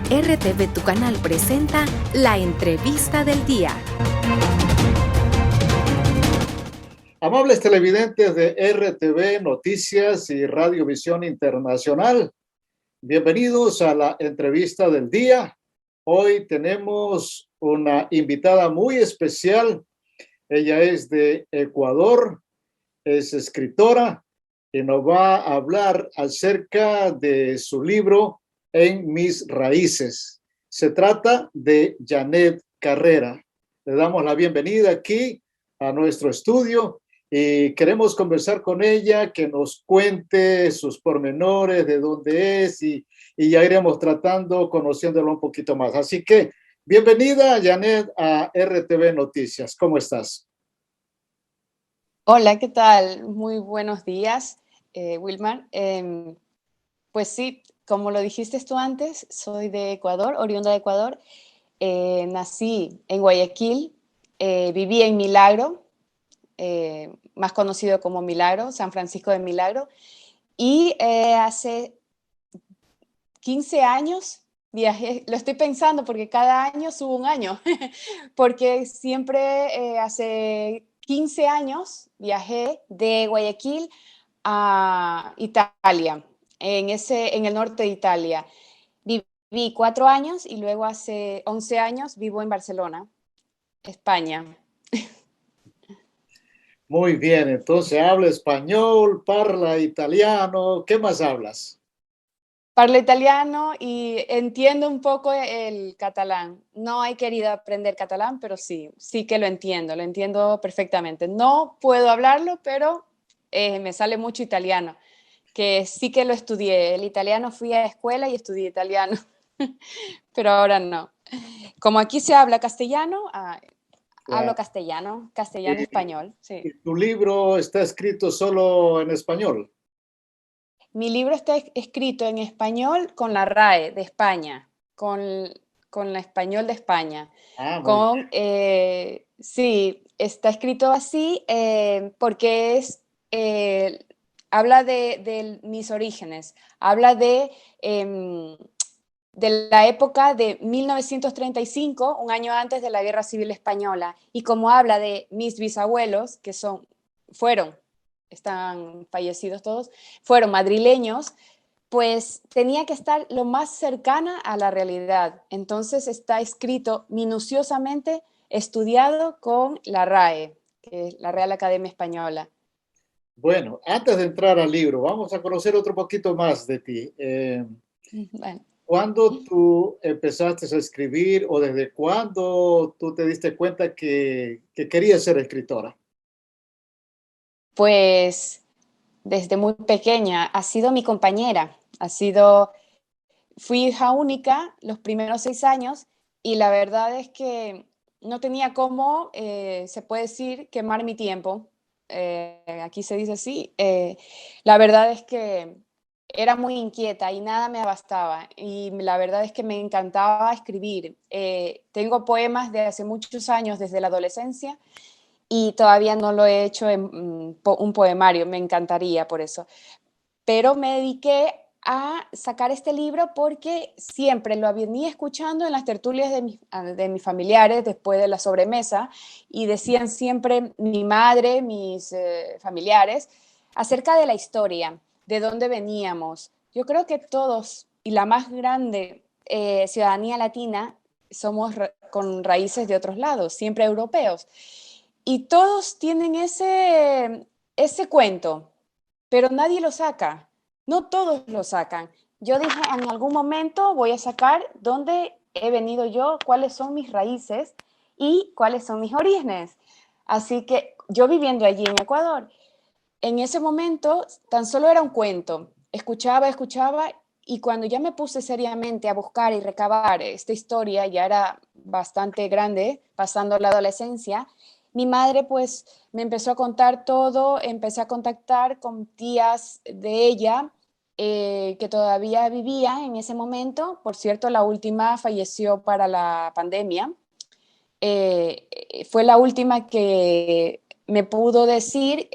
RTV Tu Canal presenta la entrevista del día. Amables televidentes de RTV Noticias y Radiovisión Internacional, bienvenidos a la entrevista del día. Hoy tenemos una invitada muy especial. Ella es de Ecuador, es escritora y nos va a hablar acerca de su libro En mis raíces. Se trata de Janet Carrera. Le damos la bienvenida aquí a nuestro estudio y queremos conversar con ella, que nos cuente sus pormenores, de dónde es y ya iremos tratando, conociéndolo un poquito más. Así que bienvenida, Janet, a RTV Noticias. ¿Cómo estás? Hola, ¿qué tal? Muy buenos días, Wilmar. Pues sí, como lo dijiste tú antes, soy de Ecuador, oriunda de Ecuador. Nací en Guayaquil, viví en Milagro, más conocido como Milagro, San Francisco de Milagro, y hace 15 años viajé, lo estoy pensando porque cada año subo un año, porque siempre hace 15 años viajé de Guayaquil a Italia, en el norte de Italia. Viví 4 años y luego hace 11 años vivo en Barcelona, España. Muy bien, entonces habla español, parla italiano, ¿qué más hablas? Parlo italiano y entiendo un poco el catalán. No he querido aprender catalán, pero sí que lo entiendo perfectamente. No puedo hablarlo, pero me sale mucho italiano, que sí que lo estudié. El italiano fui a escuela y estudié italiano, pero ahora no. Como aquí se habla castellano, hablo Claro. castellano, castellano ¿Y, español, sí. y tu libro está escrito solo en español? Mi libro está escrito en español con la RAE de España, con la español de España. Ah, muy bien. Sí, está escrito así porque habla de mis orígenes, habla de la época de 1935, un año antes de la Guerra Civil Española, y como habla de mis bisabuelos, fueron, están fallecidos todos, fueron madrileños, pues tenía que estar lo más cercana a la realidad. Entonces está escrito minuciosamente, estudiado con la RAE, que es la Real Academia Española. Bueno, antes de entrar al libro, vamos a conocer otro poquito más de ti. Bueno, ¿Cuándo tú empezaste a escribir o desde cuándo tú te diste cuenta que querías ser escritora? pues desde muy pequeña ha sido mi compañera, fui hija única los primeros 6 años y la verdad es que no tenía cómo, se puede decir, quemar mi tiempo. Aquí se dice así. La verdad es que era muy inquieta y nada me bastaba. Y la verdad es que me encantaba escribir. Tengo poemas de hace muchos años, desde la adolescencia, y todavía no lo he hecho en un poemario. Me encantaría por eso, pero me dediqué a sacar este libro porque siempre lo venía escuchando en las tertulias de mis familiares después de la sobremesa, y decían siempre mi madre, mis familiares, acerca de la historia, de dónde veníamos. Yo creo que todos, y la más grande ciudadanía latina, somos con raíces de otros lados, siempre europeos. Y todos tienen ese cuento, pero nadie lo saca. No todos lo sacan. Yo dije, en algún momento voy a sacar dónde he venido yo, cuáles son mis raíces y cuáles son mis orígenes. Así que yo viviendo allí en Ecuador, en ese momento tan solo era un cuento. Escuchaba, y cuando ya me puse seriamente a buscar y recabar esta historia, ya era bastante grande, pasando la adolescencia, mi madre pues me empezó a contar todo. Empecé a contactar con tías de ella que todavía vivían en ese momento. Por cierto, la última falleció para la pandemia. Fue la última que me pudo decir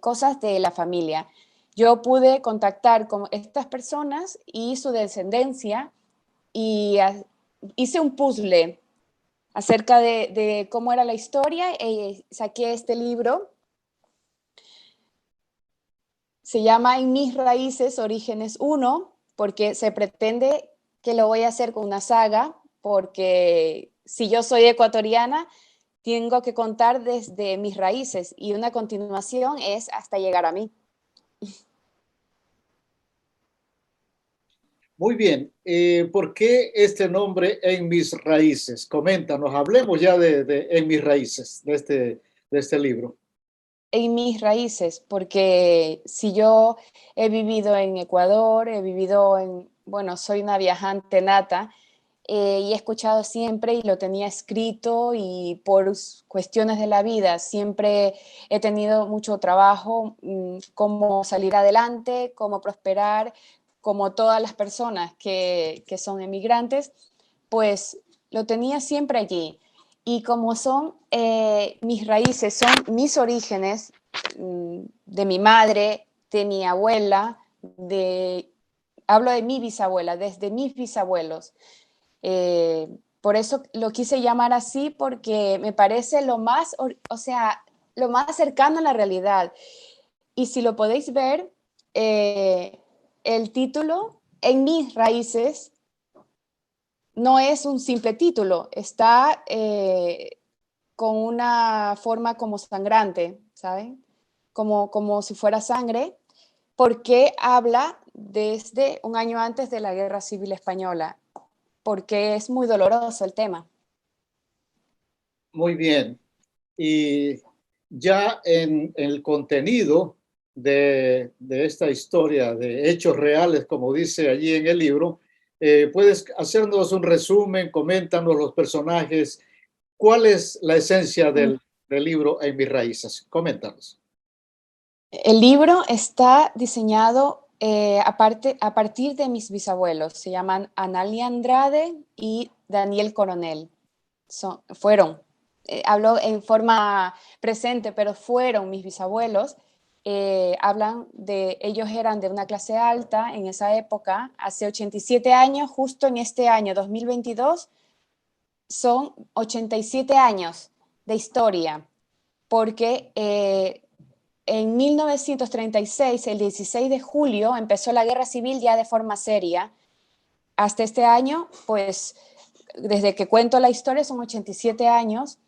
cosas de la familia. Yo pude contactar con estas personas y su descendencia y hice un puzzle acerca de cómo era la historia y saqué este libro. Se llama En mis raíces, Orígenes 1, porque se pretende que lo voy a hacer con una saga, porque si yo soy ecuatoriana, tengo que contar desde mis raíces y una continuación es hasta llegar a mí. Muy bien. ¿Por qué este nombre En mis raíces? Coméntanos, hablemos ya de En mis raíces, de este libro. En mis raíces, porque si yo he vivido en Ecuador, he vivido bueno, soy una viajante nata, y he escuchado siempre y lo tenía escrito y por cuestiones de la vida siempre he tenido mucho trabajo, cómo salir adelante, cómo prosperar, como todas las personas que son emigrantes, pues lo tenía siempre allí. Y como son mis raíces, son mis orígenes, de mi madre, de mi abuela, hablo de mi bisabuela, desde mis bisabuelos. Por eso lo quise llamar así, porque me parece lo más, o sea, lo más cercano a la realidad. Y si lo podéis ver, el título, En mis raíces, no es un simple título, está con una forma como sangrante, ¿saben? Como si fuera sangre, porque habla desde un año antes de la Guerra Civil Española, porque es muy doloroso el tema. Muy bien. Y ya en el contenido de esta historia, de hechos reales, como dice allí en el libro, ¿puedes hacernos un resumen? Coméntanos los personajes. ¿Cuál es la esencia del libro En mis raíces? Coméntanos. El libro está diseñado a partir de mis bisabuelos. Se llaman Analia Andrade y Daniel Coronel. Fueron, hablo en forma presente, pero fueron mis bisabuelos. Hablan de, ellos eran de una clase alta en esa época, hace 87 años, justo en este año 2022, son 87 años de historia, porque en 1936, el 16 de julio, empezó la guerra civil ya de forma seria. Hasta este año, pues, desde que cuento la historia, son 87 años.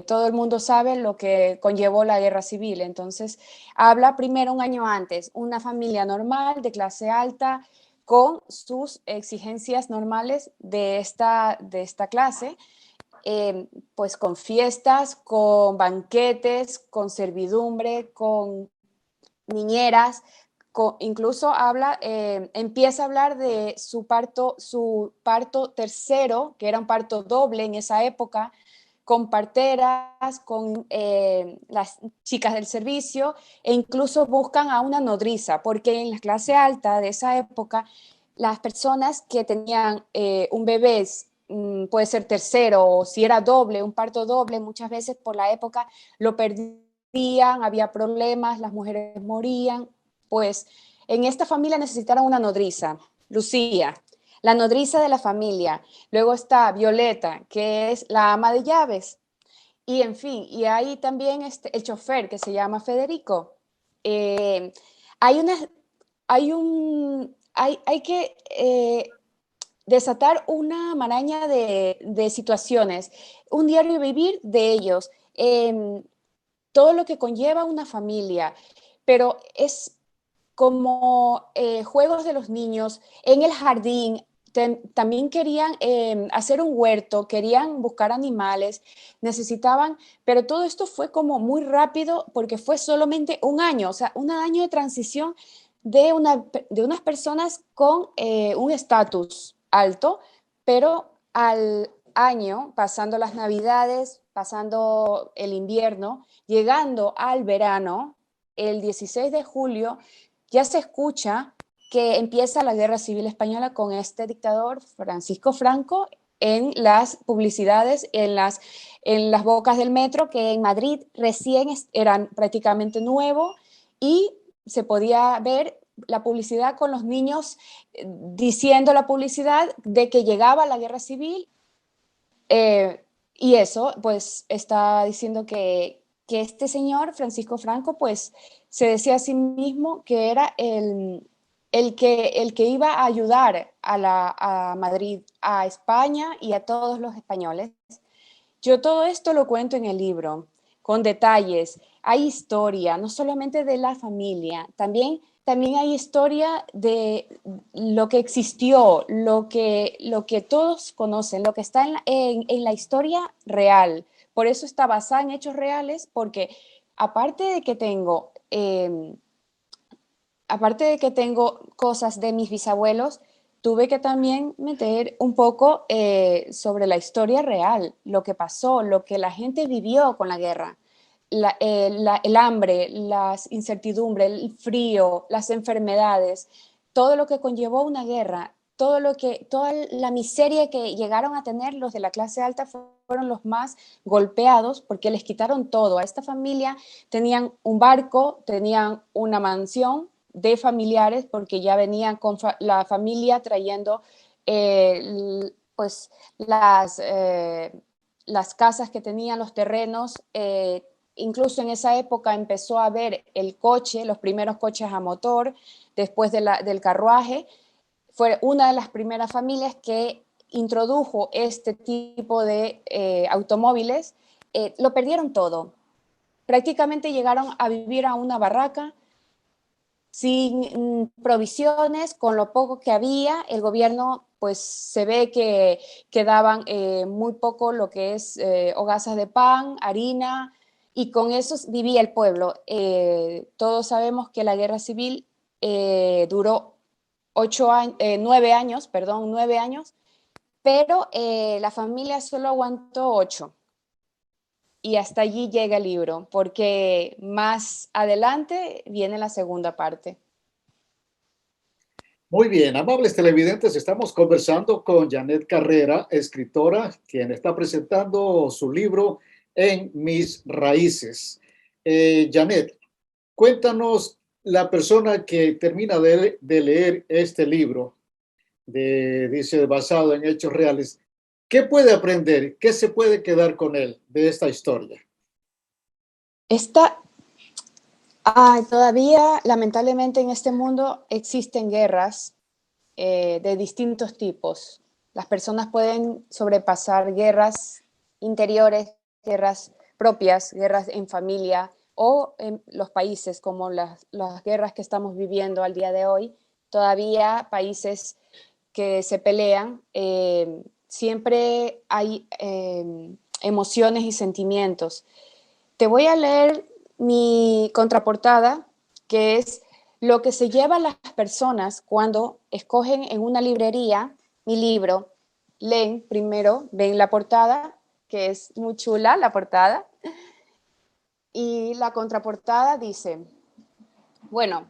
Todo el mundo sabe lo que conllevó la guerra civil. Entonces, habla primero un año antes, una familia normal, de clase alta, con sus exigencias normales de esta clase, pues con fiestas, con banquetes, con servidumbre, con niñeras, incluso empieza a hablar de su parto tercero, que era un parto doble en esa época, con parteras, con las chicas del servicio, e incluso buscan a una nodriza, porque en la clase alta de esa época, las personas que tenían un bebé, puede ser tercero, o si era doble, un parto doble, muchas veces por la época lo perdían, había problemas, las mujeres morían. Pues en esta familia necesitaron una nodriza, Lucía, la nodriza de la familia. Luego está Violeta, que es la ama de llaves. Y en fin, y hay también el chofer, que se llama Federico. Eh, hay, una, hay que desatar una maraña de situaciones, un diario vivir de ellos, todo lo que conlleva una familia, pero es como juegos de los niños en el jardín. También querían hacer un huerto, querían buscar animales, necesitaban, pero todo esto fue como muy rápido porque fue solamente un año, o sea, un año de transición de unas personas con un estatus alto, pero al año, pasando las navidades, pasando el invierno, llegando al verano, el 16 de julio, ya se escucha que empieza la Guerra Civil Española con este dictador Francisco Franco en las publicidades, en las bocas del metro, que en Madrid recién eran prácticamente nuevos, y se podía ver la publicidad con los niños diciendo la publicidad de que llegaba la guerra civil. Y eso, pues, está diciendo que este señor, Francisco Franco, pues, se decía a sí mismo que era el que iba a ayudar a Madrid, a España y a todos los españoles. Yo todo esto lo cuento en el libro, con detalles. Hay historia, no solamente de la familia, también hay historia de lo que existió, lo que todos conocen, lo que está en la historia real. Por eso está basada en hechos reales, porque aparte de que tengo, aparte de que tengo cosas de mis bisabuelos, tuve que también meter un poco sobre la historia real, lo que pasó, lo que la gente vivió con la guerra, el hambre, las incertidumbres, el frío, las enfermedades, todo lo que conllevó una guerra, toda la miseria que llegaron a tener los de la clase alta fueron los más golpeados porque les quitaron todo. A esta familia tenían un barco, tenían una mansión de familiares porque ya venían con la familia trayendo pues las casas que tenían, los terrenos. Incluso en esa época empezó a haber el coche, los primeros coches a motor, después del carruaje. Fue una de las primeras familias que introdujo este tipo de automóviles. Lo perdieron todo. Prácticamente llegaron a vivir a una barraca sin provisiones, con lo poco que había. El gobierno pues se ve que daban muy poco, lo que es hogazas de pan, harina, y con eso vivía el pueblo. Todos sabemos que la guerra civil duró 9 años, pero la familia solo aguantó 8. Y hasta allí llega el libro, porque más adelante viene la segunda parte. Muy bien, amables televidentes, estamos conversando con Janet Carrera, escritora, quien está presentando su libro En mis raíces. Janet, cuéntanos, la persona que termina de leer este libro, dice basado en hechos reales, ¿qué puede aprender? ¿Qué se puede quedar con él de esta historia? Todavía, lamentablemente, en este mundo existen guerras de distintos tipos. Las personas pueden sobrepasar guerras interiores, guerras propias, guerras en familia o en los países, como las guerras que estamos viviendo al día de hoy. Todavía países que se pelean, siempre hay emociones y sentimientos. Te voy a leer mi contraportada, que es lo que se llevan las personas cuando escogen en una librería mi libro. Leen primero, ven la portada, que es muy chula la portada, y la contraportada dice,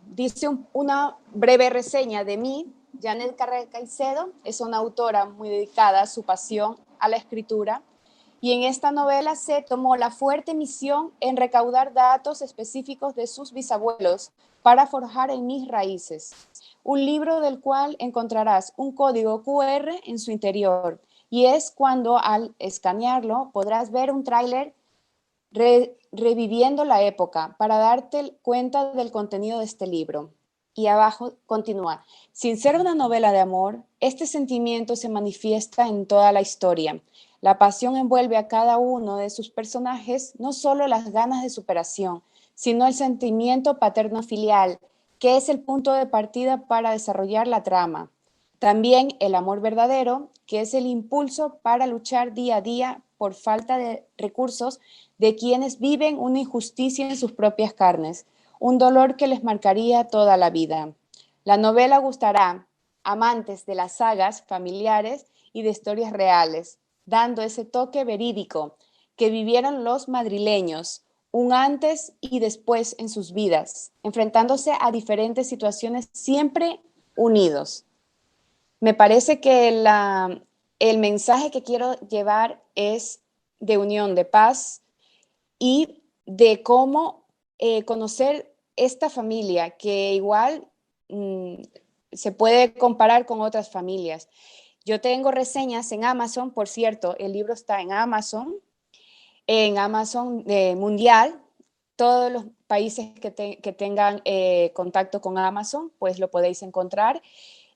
dice una breve reseña de mí. Janet Carrera Caicedo es una autora muy dedicada a su pasión a la escritura, y en esta novela se tomó la fuerte misión en recaudar datos específicos de sus bisabuelos para forjar En mis raíces, un libro del cual encontrarás un código QR en su interior, y es cuando al escanearlo podrás ver un tráiler reviviendo la época para darte cuenta del contenido de este libro. Y abajo continúa, sin ser una novela de amor, este sentimiento se manifiesta en toda la historia. La pasión envuelve a cada uno de sus personajes, no solo las ganas de superación, sino el sentimiento paterno-filial, que es el punto de partida para desarrollar la trama. También el amor verdadero, que es el impulso para luchar día a día por falta de recursos de quienes viven una injusticia en sus propias carnes, un dolor que les marcaría toda la vida. La novela gustará a amantes de las sagas familiares y de historias reales, dando ese toque verídico que vivieron los madrileños, un antes y después en sus vidas, enfrentándose a diferentes situaciones siempre unidos. Me parece que el mensaje que quiero llevar es de unión, de paz y de cómo conocer esta familia que igual se puede comparar con otras familias. Yo tengo reseñas en Amazon, por cierto, el libro está en Amazon mundial. Todos los países que tengan contacto con Amazon, pues lo podéis encontrar.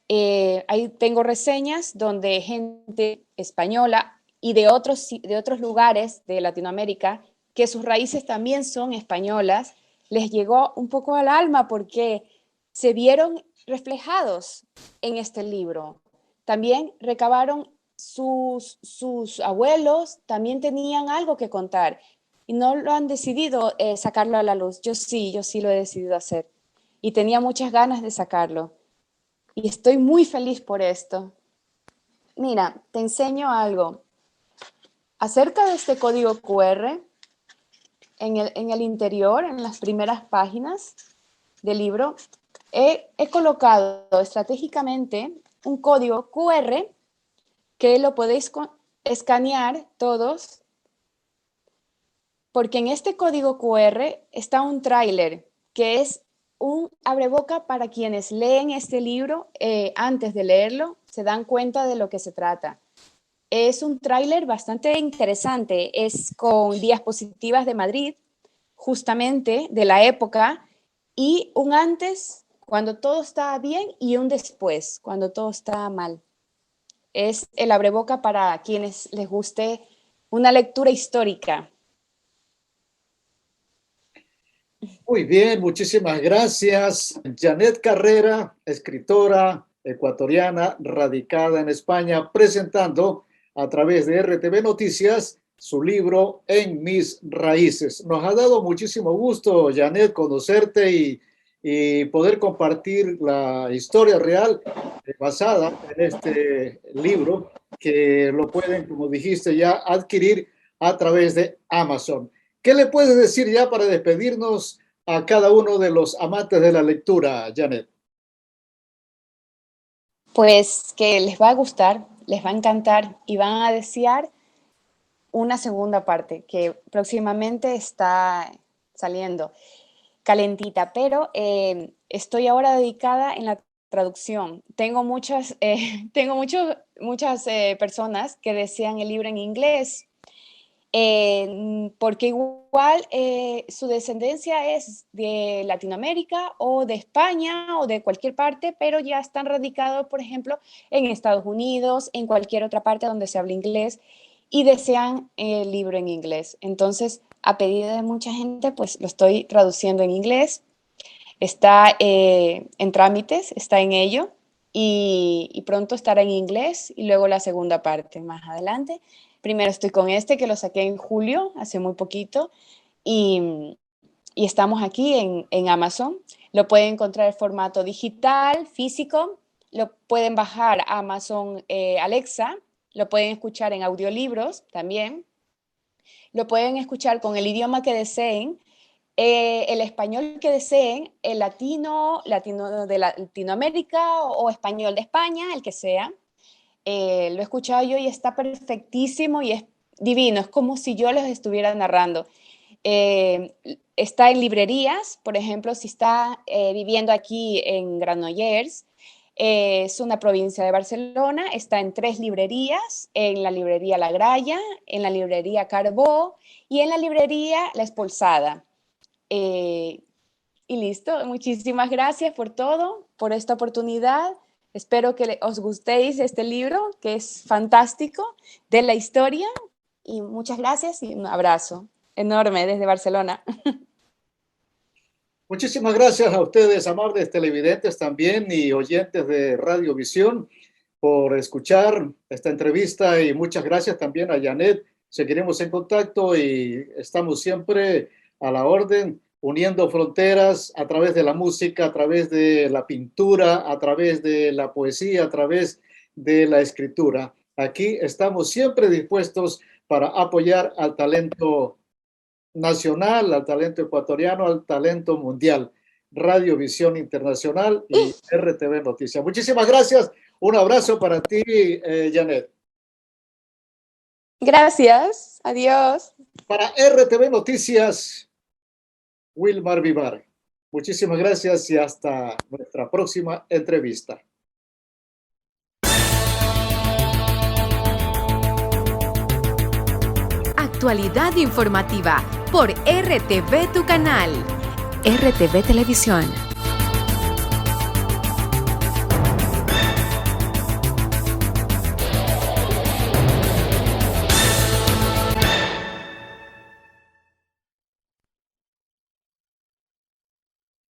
Ahí tengo reseñas donde gente española y de otros lugares de Latinoamérica, que sus raíces también son españolas, les llegó un poco al alma porque se vieron reflejados en este libro. También recabaron sus abuelos, también tenían algo que contar y no lo han decidido sacarlo a la luz. Yo sí lo he decidido hacer y tenía muchas ganas de sacarlo y estoy muy feliz por esto. Mira, te enseño algo. Acerca de este código QR, en el interior, en las primeras páginas del libro, he colocado estratégicamente un código QR que lo podéis escanear todos, porque en este código QR está un tráiler que es un abreboca para quienes leen este libro. Antes de leerlo se dan cuenta de lo que se trata. Es un tráiler bastante interesante, es con diapositivas de Madrid, justamente de la época, y un antes cuando todo está bien y un después cuando todo está mal. Es el abreboca para quienes les guste una lectura histórica. Muy bien, muchísimas gracias. Janet Carrera, escritora ecuatoriana radicada en España, presentando a través de RTV Noticias su libro En mis raíces. Nos ha dado muchísimo gusto, Janet, conocerte y poder compartir la historia real basada en este libro, que lo pueden, como dijiste, ya adquirir a través de Amazon. ¿Qué le puedes decir ya para despedirnos a cada uno de los amantes de la lectura, Janet? Pues que les va a gustar, les va a encantar y van a desear una segunda parte que próximamente está saliendo calentita, pero estoy ahora dedicada en la traducción. Tengo muchas personas que desean el libro en inglés, porque igual su descendencia es de Latinoamérica o de España o de cualquier parte, pero ya están radicados, por ejemplo, en Estados Unidos, en cualquier otra parte donde se hable inglés y desean el libro en inglés. Entonces, a pedido de mucha gente, pues lo estoy traduciendo en inglés. Está en trámites, está en ello y pronto estará en inglés y luego la segunda parte más adelante. Primero estoy con este que lo saqué en julio, hace muy poquito, y estamos aquí en Amazon. Lo pueden encontrar en formato digital, físico, lo pueden bajar a Amazon Alexa, lo pueden escuchar en audiolibros también, lo pueden escuchar con el idioma que deseen, el español que deseen, el latino de Latinoamérica o español de España, el que sea. Lo he escuchado yo y está perfectísimo y es divino, es como si yo les estuviera narrando. Está en librerías, por ejemplo, si está viviendo aquí en Granollers, es una provincia de Barcelona, está en 3 librerías, en la librería La Gralla, en la librería Carbó y en la librería La Espolsada. Eh, y listo, muchísimas gracias por todo, por esta oportunidad. Espero que os gustéis este libro, que es fantástico, de la historia. Y muchas gracias y un abrazo enorme desde Barcelona. Muchísimas gracias a ustedes, amables televidentes también y oyentes de Radiovisión, por escuchar esta entrevista y muchas gracias también a Janet. Seguiremos en contacto y estamos siempre a la orden, uniendo fronteras a través de la música, a través de la pintura, a través de la poesía, a través de la escritura. Aquí estamos siempre dispuestos para apoyar al talento nacional, al talento ecuatoriano, al talento mundial. Radiovisión Internacional y RTV Noticias. Muchísimas gracias. Un abrazo para ti, Janet. Gracias, adiós. Para RTV Noticias, Wilmar Vivar. Muchísimas gracias y hasta nuestra próxima entrevista. Actualidad informativa por RTV Tu Canal. RTV Televisión.